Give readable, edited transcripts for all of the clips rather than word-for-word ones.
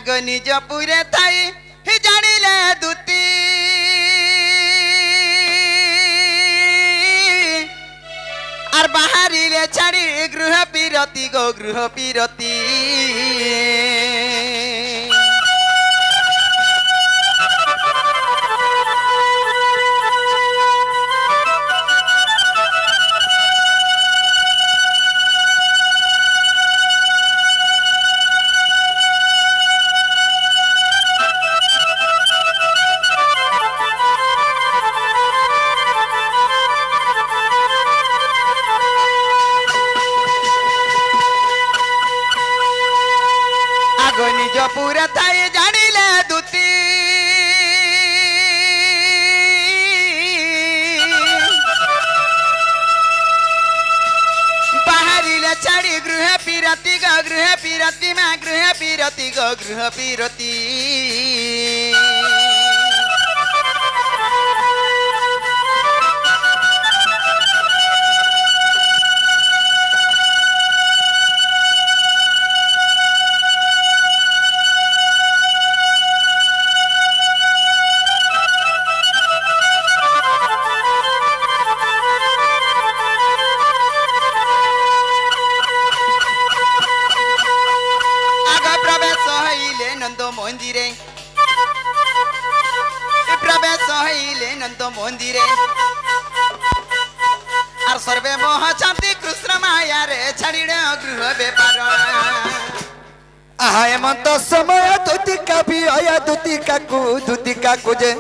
आग निज पुरे थाई जानिले दूती और बाहरिले छाड़ी गृह पीरती गो गृह पीरती निज पूरा थाई जानिले दूती बाहरिले छाड़ी गृह पीरती गो गृह पीरती माँ गृह पीरती गो गृह पीरती मंदिरे प्रवेश हईले नंद मंदिरे और सर्वे मोह शांति कृष्ण माया रे छाड़िड़े गृह बेपार आहाय मंत समय दुतिका भी आया दुतिका कुजे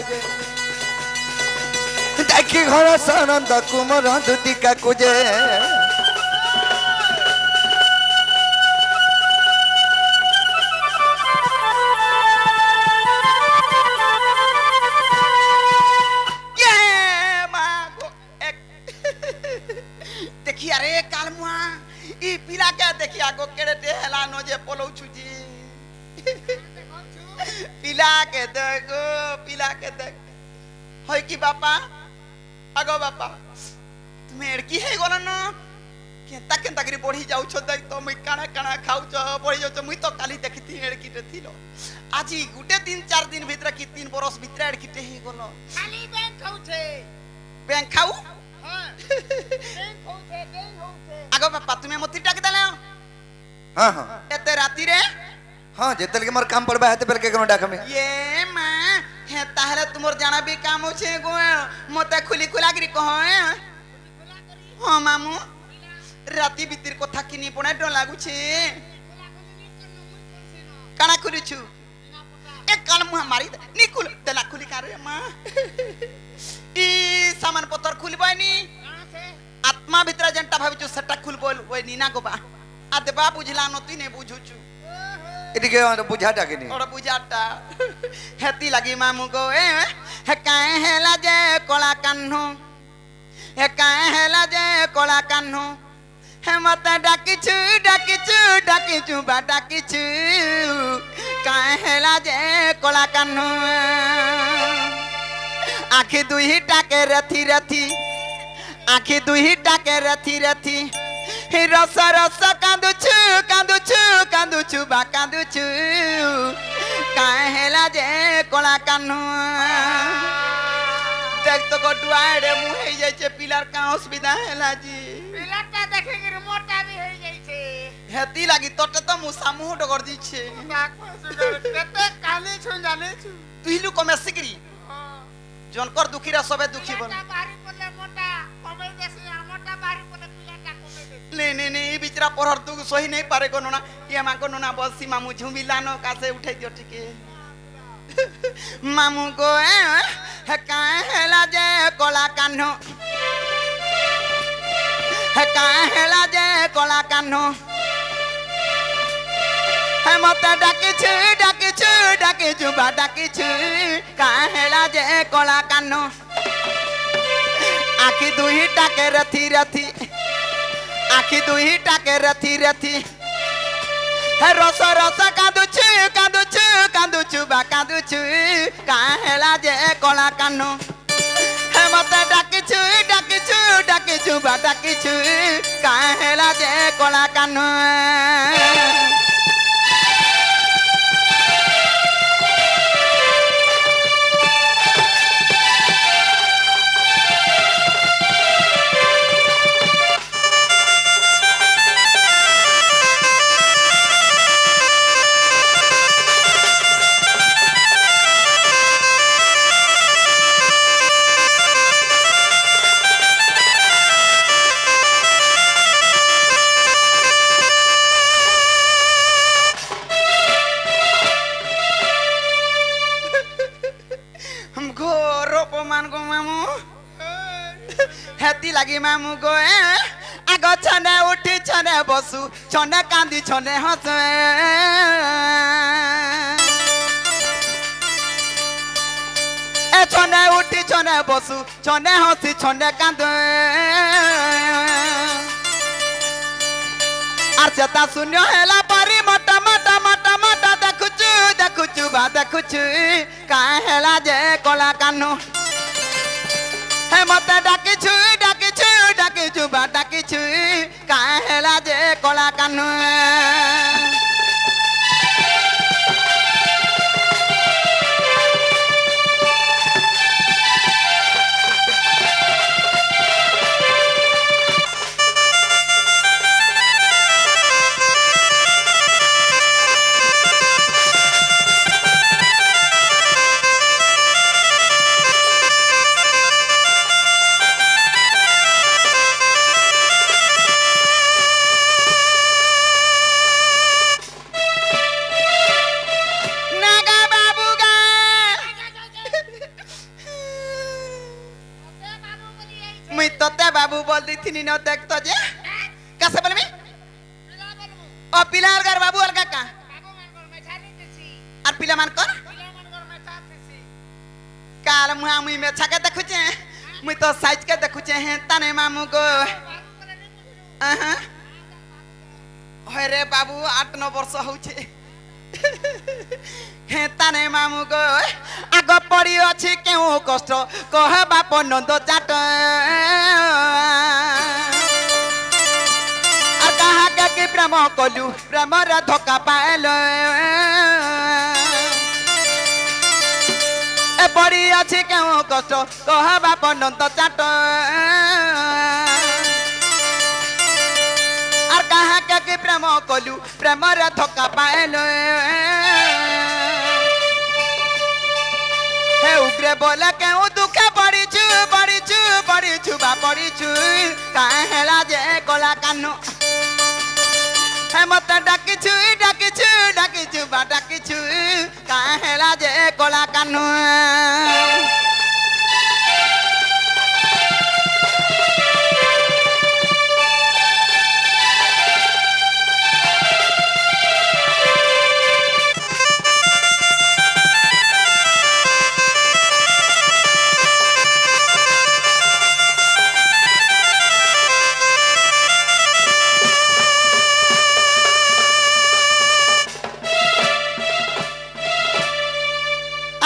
देखी घर सानंद कुमार दुतिका कुजे पिला के देखिया गो केड़े हेला नो जे पोलौ छुजी पिला के देख होय की बापा आगो बापा तुम एड़की हे गोला न केंता करी बढ़ी जाउ छ देख तो मुई काना खाउ छ बढ़ी जाउ छ मुई तो काली देखिती एड़की टे थिलो आजी गुटे 3-4 दिन भीतर की 3 बरस भीतर एड़की टे हे गोलो खाली बैंक खाउ छे बैंक खाउ हां बैंक खाउ छे आगो बापा तुम्हें मोती टाक देले हां हां एते राती रे हां जेतल के मोर काम पड़बा हेते बेल के कोनो डाक में ये मां हे ताहले तुमर जाना भी काम हो छे गो मते खुली खुला गिरी कह हां मामू राती भीतर कथा किनी पणे डर लागु छे काना खुली छु एक कान मुह मारी निकुल देला खुली का रे मां ई सामान पत्थर खुलबनी आत्मा भीतर जनटा भाबिछु सटा खुल बोल ओय नीना गोबा आ देबा बुझला नती ने बुझुछु एटी के बुझाटा के नी और बुझाटा हेती लगी मामू को हे काहे हेला जे कोला कान्हो हे काहे हेला जे कोला कान्हो हे मते डाकिछु बा डाकिछु काहे हेला जे कोला कान्हो आखी दुही टाके रथी आखी दुही टाके रथी रस कांदुछु बा कांदुछु काहे हेला जे कोला कान्हो देख तो गडुआड़े मुहे जाय छे पिलार का असुविधा हेला जी पिलाटा देखेंगे रे मोटा भी हो जाय छे हेती लागी तोटे तो मुसा मुह डगर दी छे केते काली छु जाने छु तुहिलु कमे सिकरी जनकर दुखीरा सबे दुखी बन बारी पले मोटा कमे देसी मोटा बारी पले पिलाटा कमे दे ने ई बिचरा पहर तू सही नहीं पारे को नोना ये मा को नोना बसी मामू झुमिलानो कासे उठाई दियो ठीके मामू को हे काहे हेला जे कोला कान्हो हे काहे हेला जे कोला कान्हो हे मते डाकिछु बा डाकिछु काहे हेला जे कोला कान्हो आखी दुही टाके रथी आखी दुही टाके रथी हे रस कांदुछु बा कांदुछु काहे हेला जे कोला कान्हो हे मते डाकिछु बा डाकिछु काहे हेला जे कोला कान्हो भगवान को मामू हेती लगी मामू गो आग छने उठी छने बसु छने कांदी छने हस ए छने उठी छने बसु छने हसी छने कांद आर चेता शून्य हेला परी मटा मटा मटा मटा देखुचु देखुचु बा देखुचु का हेला जे कला कानु हे मते डाकिछु डाकिछु डाकिछु बा डाकिछु का हेला जे कला कानु बाबू बोल दी थी न देख तो जे कैसे बोलबी ओ पिलार घर बाबू अलगा का बाबू मन को मैं छानी देसी और पिला मान कर मैं छाप देसी काल मुआ मुई में छके देखु छे मुई तो साइज के देखु छे हैं तने मामू को होय रे बाबू 8-9 वर्ष हो छे हे तने मामू को आग पड़ी अछि केउ कष्ट कह बाप नंद चाट आ कहा के प्रेम कलु प्रेम रे धोखा पाएलो ए पड़ी अछि केउ कष्ट कह बाप नंद चाट आर कहा के प्रेम कलु प्रेम रे धोखा पाएलो हे उग्रे बोले के दुखे पड़ीछु पड़ीछु पड़ीछु बा पड़ीछु काहे हेला जे कला कानु हे मते डाकिछु डाकिछु डाकिछु बा डाकिछु काहे हेला जे कला कानु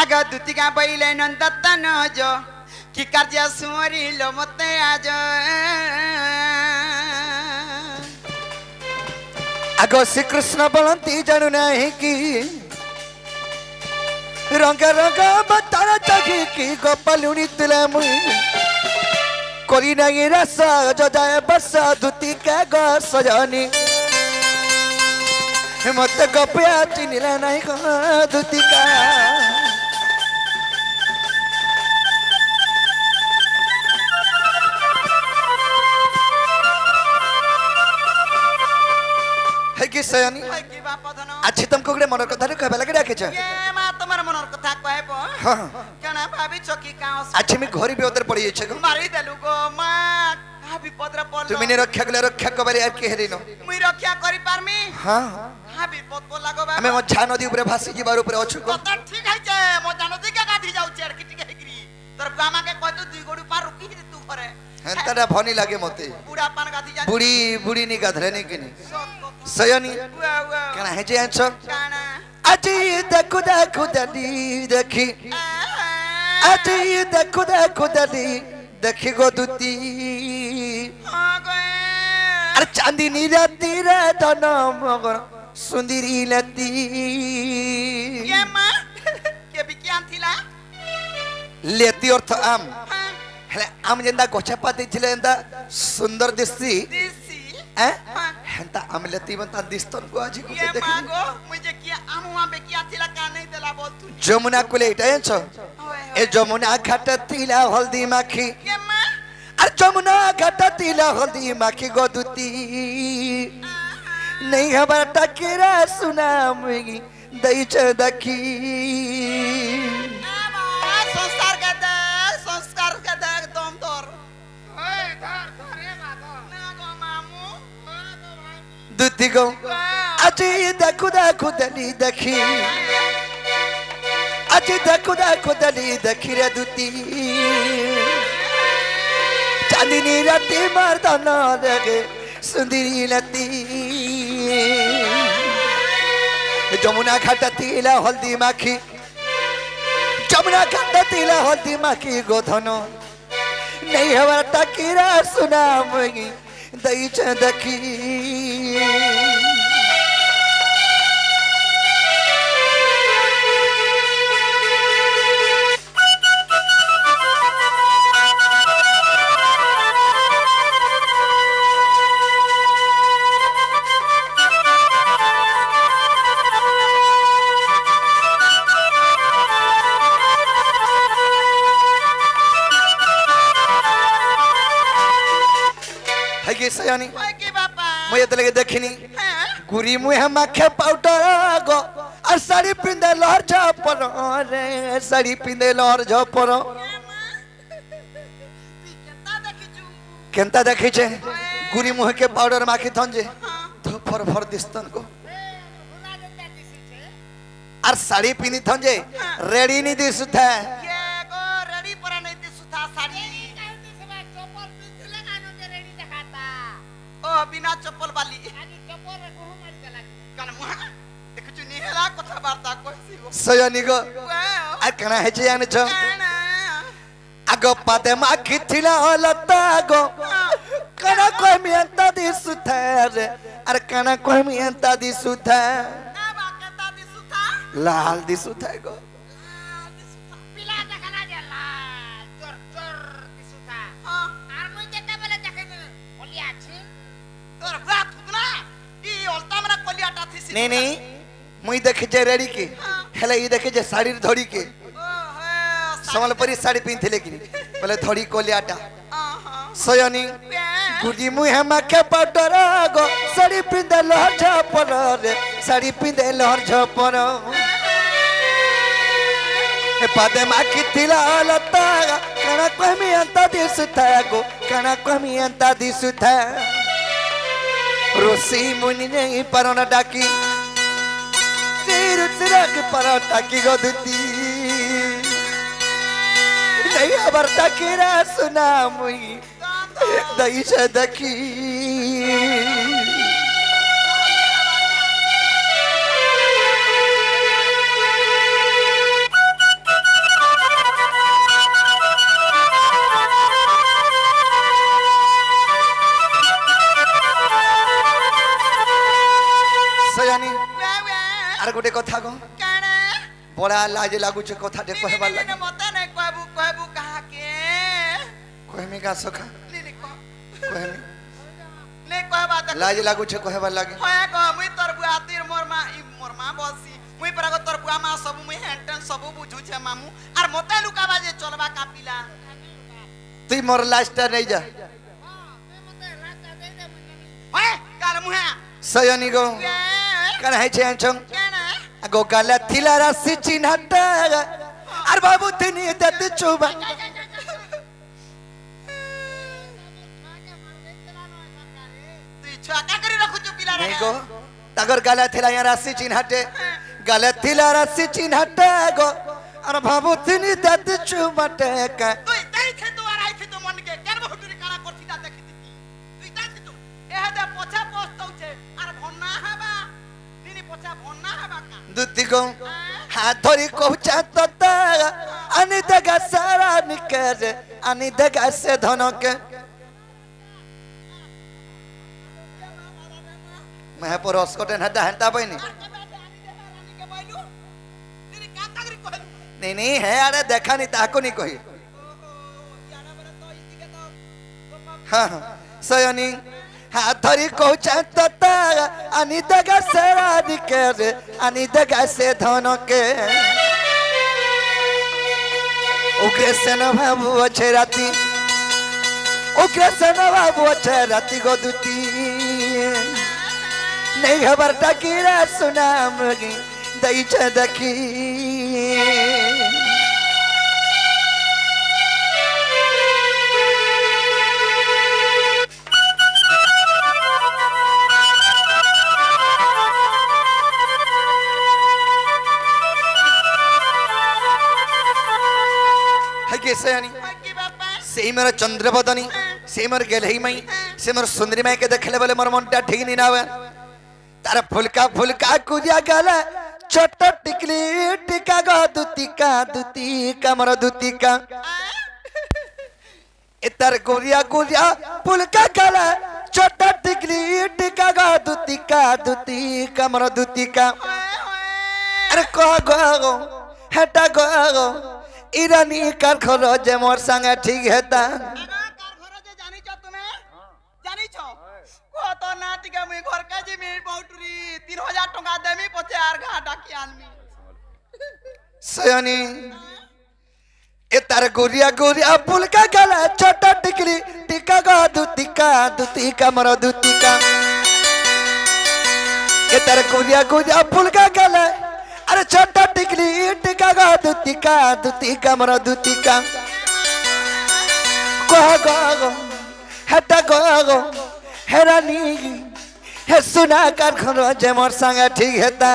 आगा दुतिका बैले नंदतन जो कि कार्य सुरी लो मते आज आगो श्री कृष्ण बोलती जानू नहीं कि रंग रंग बताना चाहिए कि गोपालुनी तुला मुई कोरी नहीं रसा जो जाए बसा दुती का गो सजानी मत गपिया चिनिला नहीं को दुती का कि सयानी कि बाप धन अच्छी तुमको गडे मनर कथा कहबा लगे राखे छ ये मा तमर मनर कथा कहबो हां केना भाभी चकी काओ अच्छी मी घरी भी उधर पड़ी छ मारी देलु गो मा भाभी पदर पड़लो तुमी ने रक्षा गले रक्षा कबारे यार के हेरिनो मुई रक्षा करि पारमी हां भाभी पद को लागो बा हमें मच्छा नदी ऊपर भासी जीवार ऊपर अछु को तो ठीक है जे मो जानती के गाधी जाउ चेर किटी के हेकरी तोर गामा के कहतो दुई गोड़ी पार रुकी रे तू करे हेंताडा भनी लागे मते बुढ़ा पान गाधी जा बुढ़ी बुढ़ी नी गाधरे नी किनी सयानी कना है जे आछो काना अजी देखो देखो ददी देखी अजी देखो देखो ददी देखी गो दुती हां गए अरे चांदनी राती रे धन मगर सुंदरी लती ये मां के विज्ञान थिला लेती अर्थ आम हेले आम जेंदा गोछा पाती छिले एंदा सुंदर दिसती दिसी हेंता आम लेती बनता दिस्तन को आजी को ये देख मागो मुझे किया आमुआ बे किया थिला का नहीं देला बोल तू जमुना कुले इटा छ ए जमुना घाट तिला हल्दी माखी ये मां अरे जमुना घाट तिला हल्दी माखी गोदुती नहीं हमारा टकेरा सुना मुगी दई छ दखी दुती को आज देखु देखु दली देखी आज देखु देखु दली देखी रे दुती चांदनी राती मर्दान लगे सुंदरी लती जमुना घाट तिला हल्दी माखी जमुना घाट तिला हल्दी माखी गोधन नहीं हमारा टाकीरा सुना मगी दई चंदकी सयानी मैं तो लगे देखनी गुरी मुहे माखे पाउडर गो और साड़ी पिंदे लहर झपर रे साड़ी पिंदे लहर झपर केंता देखी छे गुरी मुहे के पाउडर माखी थंजे तो फर फर दिस्तन को और साड़ी पिनी थंजे रेडी नहीं दिसुथा रेडी पर नहीं दिसुथा साड़ी ओ बिना चप्पल वाली सयानी गो आ कना है जे आने छ आगो पाते माखी थिला लता गो कना कोई मियंता दिसुथा रे अरे कना कोई मियंता दिसुथा लाल दिसुथा गो नहीं नहीं मुई देखे जे रेडी के हेले ई देखे जे साड़ी धड़ी के समलपुरी साड़ी पिनथिले कि बोले धड़ी कोलियाटा सयनी गुडी मुहे माखे पाउडर गो साड़ी पिंदे लहर झपर रे साड़ी पिंदे लहर झपर ए पादे माखी थिला लता कना कमी अंता दिसुथा गो कना कमी अंता दिसुथा रोसी मुनि नहीं परना डाकी सिर सिरक पर टाकी गो दुती नहीं अबर टाकीरा सुना मुई दई से दकी आर गोटे कथा को बड़ा लाज लागू छे कथा दे कहबा लागे मते नै कहबू कहबू कहा के कहमी का सखा कहमी नै कहबा त लाज लागू छे कहबा लागे होया को मुई तोर बुआ तीर मोर मां बसी मुई पर तोर बुआ मां सब मुई हेंटन सब बुझू छे मामू आर मते लुकाबा जे चलबा कापिला तू मोर लास्टर नहीं जा होय काल मुहा सयनी गो कन है छे अंचंग गो गाला थिला राशि चिन्हटा आर बाबू तिनी दत चुबा नहीं गो तगर गाला थिला या राशि चिन्हटे गाला थिला राशि चिन्हटा गो आर बाबू तिनी दत चुबटे का तू तई थे तो आराई थे तो मन के केन बहुटरी काना करथिदा देखि तू तई थे तो एहे दे पोछा पोस्तौ छे आर भन्ना हबा तिनी पोछा भन्ना हबा का दुती को हाथ धरी कहचा तता अनि दगा सारा निकर अनि दगा से धन के मैं पर अस्कोटे हटा हटा पैनी नहीं नहीं है अरे देखा नहीं ताको नहीं कही हाँ हाँ सयनी हाथ धरी कहचा तता अनि दगा सारा निकर अनि दगा से धन के उग्रसेन बाबू अच्छे राती उग्रसेन बाबू अच्छे राती गोदुती नहीं खबर टाकीरा सुना मगी दई चदकी के सयानी की बापा से मोर चंद्रबदनी से मोर गेलही मई से मोर सुंदरी माई के देखले बोले मोर मनटा ठीक नहीं नावे तार फुलका फुलका कुजिया गला छोट टिकली टिका गो दुतिका मोर दुतिका ए तार गोरिया गोरिया फुलका गला छोट टिकली टिका गो दुतिका मोर दुतिका अरे कह गो हेटा गो इरानी कार खरो जे मोर संगे ठीक हेता कार घर जे जानी छ तुमे जानी छ को तो ना टिका मुई घर का जे मेरी बहुटरी 3000 टका देमी पछे आर घाटा की आनमी सयानी ए तार गोरिया गोरिया फुलका गला छोटा टिकली टिका गो दुतिका मोर दुतिका ए तार गोरिया गोरिया फुलका गला अरे छोटा टिकली टिका गो दुतिका मोर दुतिका कह गो हेटा गो हेरानी हे सुना कार खरो जे मोर संगे ठीक हेता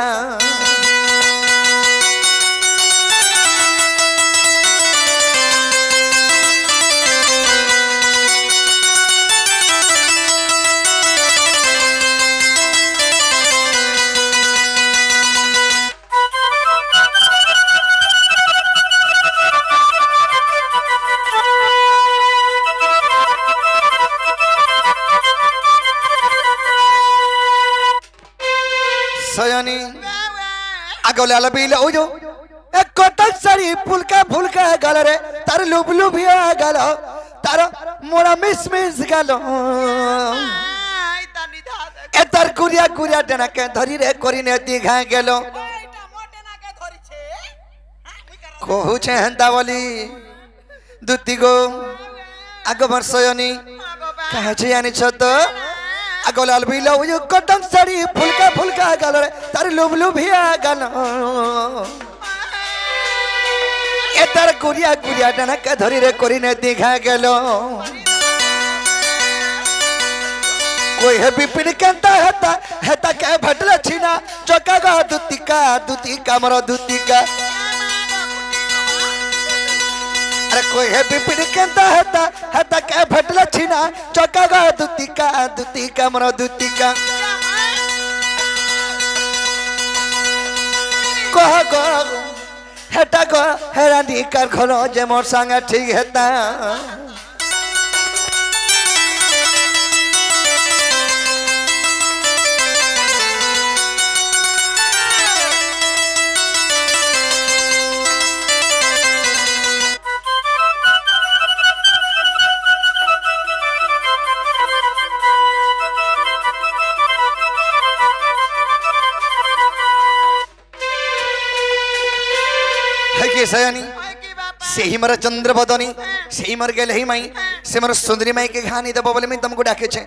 सयानी आगोले आला बीले ओजो एक कोटक सारी फुलका गल रे तार लुबलु भी गल तार मोरा मिस गल ए तार गुरिया डना के धरी रे करी ने दिखा गेलो कहू छे हंदा बोली दुती गो आगो भर सयानी कहे छे यानी छ तो आगोले आला बीले ओजो कोटक सारी फुलका गल रे तार लुबलु भी गल ए तार गुरिया डना के धरी रे करी ने दिखा गेलो कोई है बिपिन केंता हेता के भटले छिना चोका गो दुतिका मोर दुतिका अरे कोई है बिपिन केंता हेता के भटले छिना चोका गो दुतिका मोर दुतिका कह गो हेटा गो हेरानी कार खरो जे मोर संगे ठीक हेता सयानी से ही मोर चंद्रबदनी से ही मोर गेलही माई से मोर सुंदरी माई के घानी दबो बोले मैं तुमको डाके छे